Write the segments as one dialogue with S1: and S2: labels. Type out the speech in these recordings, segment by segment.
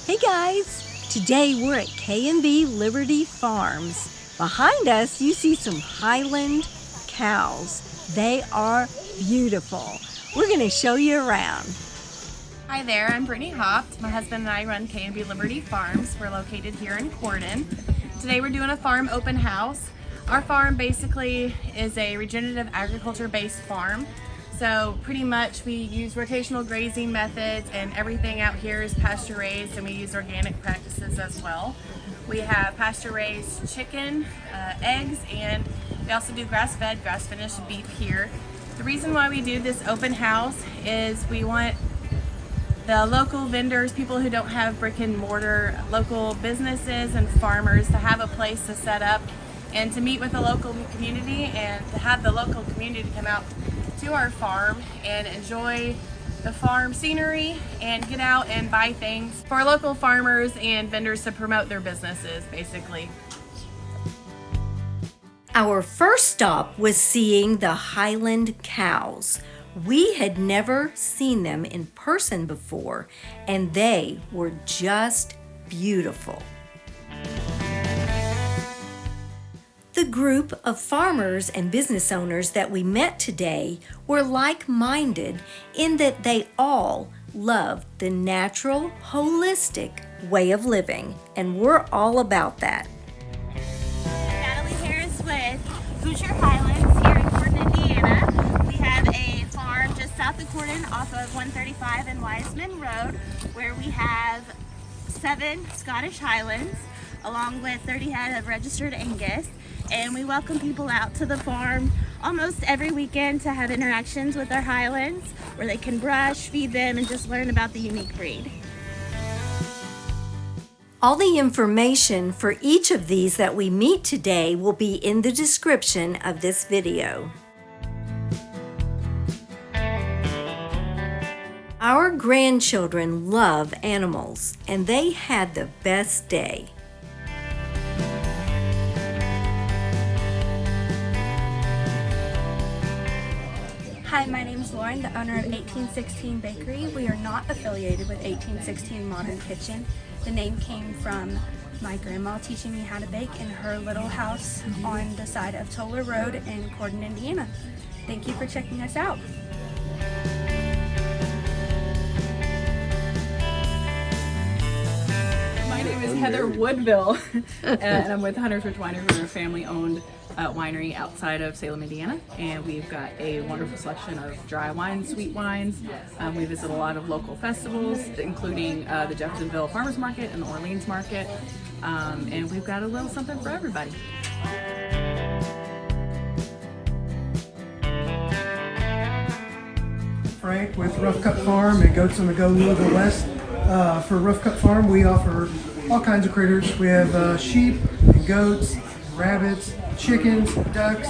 S1: Hey guys, today we're at kb.Liberty Farms. Behind us you see some Highland cows. They are beautiful. We're going to show you around.
S2: Hi there, I'm Brittany Hopt. My husband and I run kb.Liberty Farms. We're located here in Corden. Today we're doing a farm open house. Our farm basically is a regenerative agriculture based farm. So pretty much we use rotational grazing methods, and everything out here is pasture raised, and we use organic practices as well. We have pasture raised chicken, eggs, and we also do grass fed, grass finished beef here. The reason why we do this open house is we want the local vendors, people who don't have brick and mortar, local businesses and farmers to have a place to set up and to meet with the local community, and to have the local community come out to our farm and enjoy the farm scenery and get out and buy things for local farmers and vendors to promote their businesses, basically.
S1: Our first stop was seeing the Highland cows. We had never seen them in person before, and they were just beautiful. The group of farmers and business owners that we met today were like-minded in that they all loved the natural, holistic way of living, and we're all about that.
S3: Natalie here is with Hoosier Highlands here in Corden, Indiana. We have a farm just south of Corden off of 135 and Wiseman Road, where we have 7 Scottish Highlands along with 30 head of registered Angus. And we welcome people out to the farm almost every weekend to have interactions with our Highlands, where they can brush, feed them, and just learn about the unique breed.
S1: All the information for each of these that we meet today will be in the description of this video. Our grandchildren love animals, and they had the best day.
S4: Hi, my name is Lauren, the owner of 1816 Bakery. We are not affiliated with 1816 Modern Kitchen. The name came from my grandma teaching me how to bake in her little house on the side of Toller Road in Corden, Indiana. Thank you for checking us out.
S5: My name is Heather Woodville, and I'm with Hunters Ridge Winery. We're a family-owned winery outside of Salem, Indiana, and we've got a wonderful selection of dry wines, sweet wines. We visit a lot of local festivals, including the Jeffersonville Farmers Market and the Orleans Market, and we've got a little something for everybody.
S6: Frank with Rough Cut Farm and Goats on the Go, Louisville West. For Rough Cut Farm, we offer all kinds of critters. We have sheep and goats, rabbits, chickens, ducks,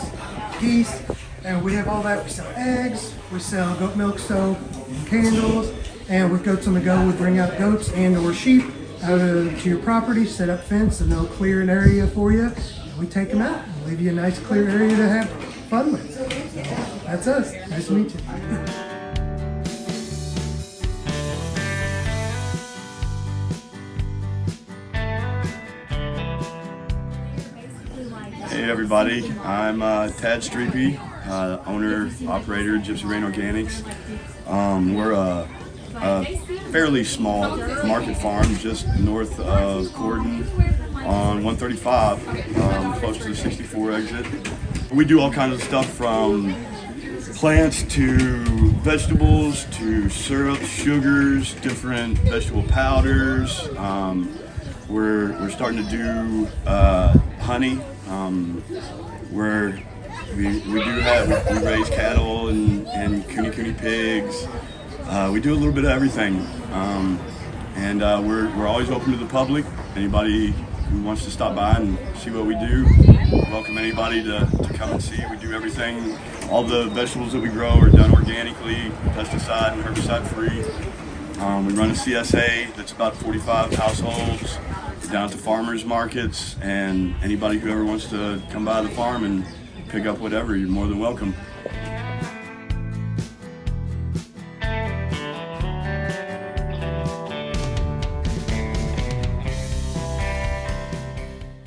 S6: geese, and we have all that. We sell eggs, we sell goat milk soap, candles, and with Goats on the Go, we bring out goats and or sheep out to your property, set up fence, and they'll clear an area for you. And we take them out and leave you a nice clear area to have fun with. That's us. Nice to meet you.
S7: Hey everybody, I'm Tad Streepy, owner, operator, Gypsy Rain Organics. We're a fairly small market farm just north of Corden on 135, close to the 64 exit. We do all kinds of stuff from plants to vegetables to syrups, sugars, different vegetable powders. We're starting to do honey. Where we raise cattle and cooney pigs. We do a little bit of everything, and we're always open to the public. Anybody who wants to stop by and see what we do, welcome anybody to come and see. We do everything. All the vegetables that we grow are done organically, pesticide and herbicide free. We run a CSA that's about 45 households, down to farmers markets, and anybody who ever wants to come by the farm and pick up whatever, you're more than welcome.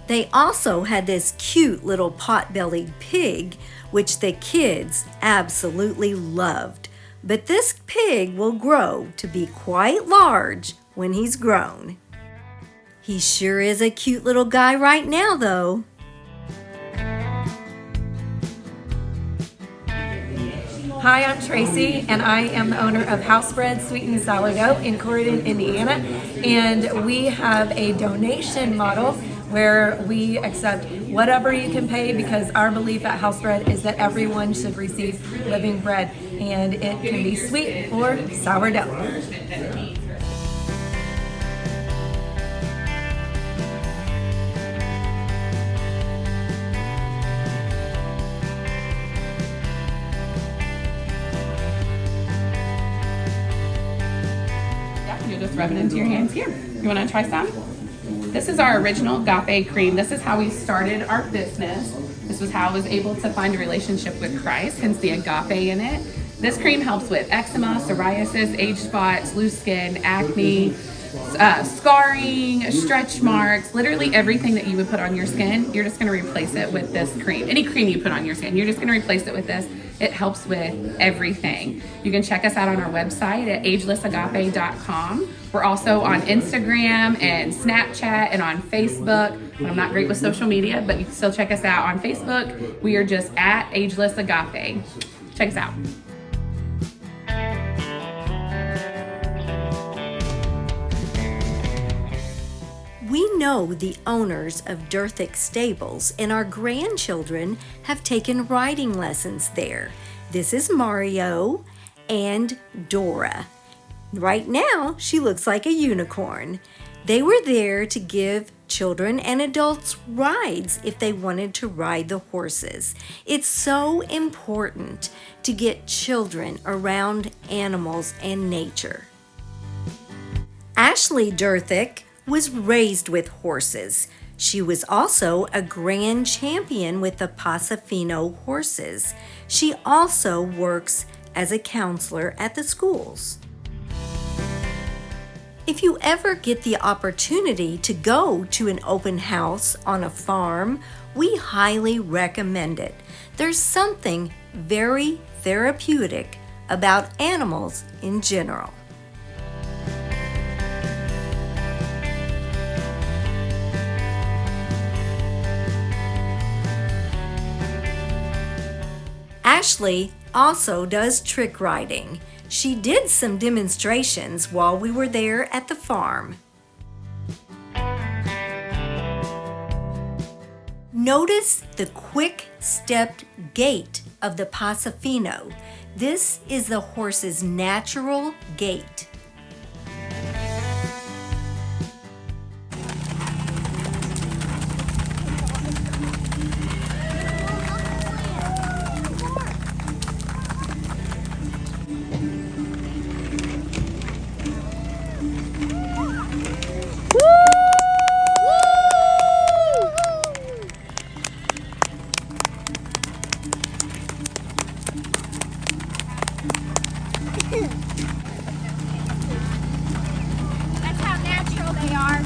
S1: They also had this cute little pot-bellied pig, which the kids absolutely loved. But this pig will grow to be quite large when he's grown. He sure is a cute little guy right now, though.
S8: Hi, I'm Tracy, and I am the owner of Housebred Sweetened Sourdough in Corydon, Indiana. And we have a donation model where we accept whatever you can pay, because our belief at Housebred is that everyone should receive living bread, and it can be sweet or sourdough.
S5: You'll just rub it into your hands here. You want to try some? This is our original agape cream. This is how we started our business. This was how I was able to find a relationship with Christ, hence the agape in it. This cream helps with eczema, psoriasis, age spots, loose skin, acne, scarring, stretch marks, literally everything that you would put on your skin. You're just going to replace it with this cream. Any cream you put on your skin, you're just going to replace it with this. It helps with everything. You can check us out on our website at agelessagape.com. We're also on Instagram and Snapchat and on Facebook. I'm not great with social media, but you can still check us out on Facebook. We are just at Ageless Agape. Check us out.
S1: We know the owners of Derthick Stables, and our grandchildren have taken riding lessons there. This is Mario and Dora. Right now, she looks like a unicorn. They were there to give children and adults rides if they wanted to ride the horses. It's so important to get children around animals and nature. Ashley Derthick was raised with horses. She was also a grand champion with the Pasofino horses. She also works as a counselor at the schools. If you ever get the opportunity to go to an open house on a farm, we highly recommend it. There's something very therapeutic about animals in general. Ashley also does trick riding. She did some demonstrations while we were there at the farm. Notice the quick-stepped gait of the Pasofino. This is the horse's natural gait.
S3: That's how natural they are.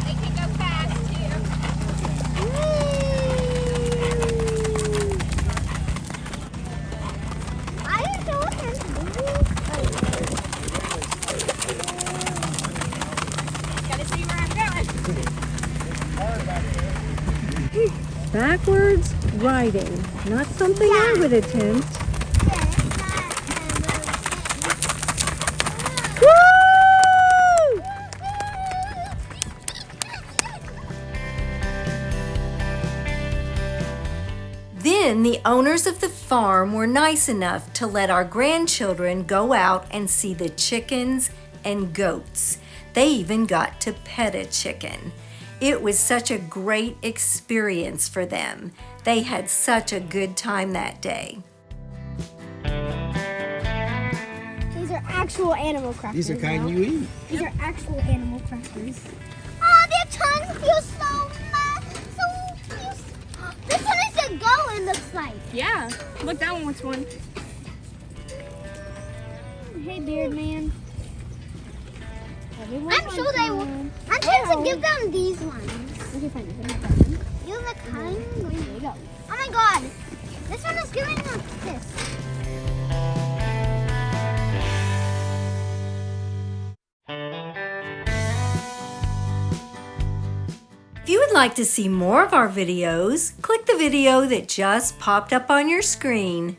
S3: They can go fast too. I don't know what they're doing. Gotta see where I'm going.
S1: Backwards riding, not something I would attempt. Then the owners of the farm were nice enough to let our grandchildren go out and see the chickens and goats. They even got to pet a chicken. It was such a great experience for them. They had such a good time that day.
S9: These are actual animal crackers.
S10: These are kind you eat.
S9: These are actual animal crackers. Oh, their tongues feel so cute. This one is a goat and looks like.
S3: Yeah. Look, that one looks one.
S9: Hey, Beard Man. I'm sure they will. I'm trying to give them these ones. Okay, fine. You look hungry. There you go. Oh my God. This one is giving them a kiss.
S1: If you would like to see more of our videos, click the video that just popped up on your screen.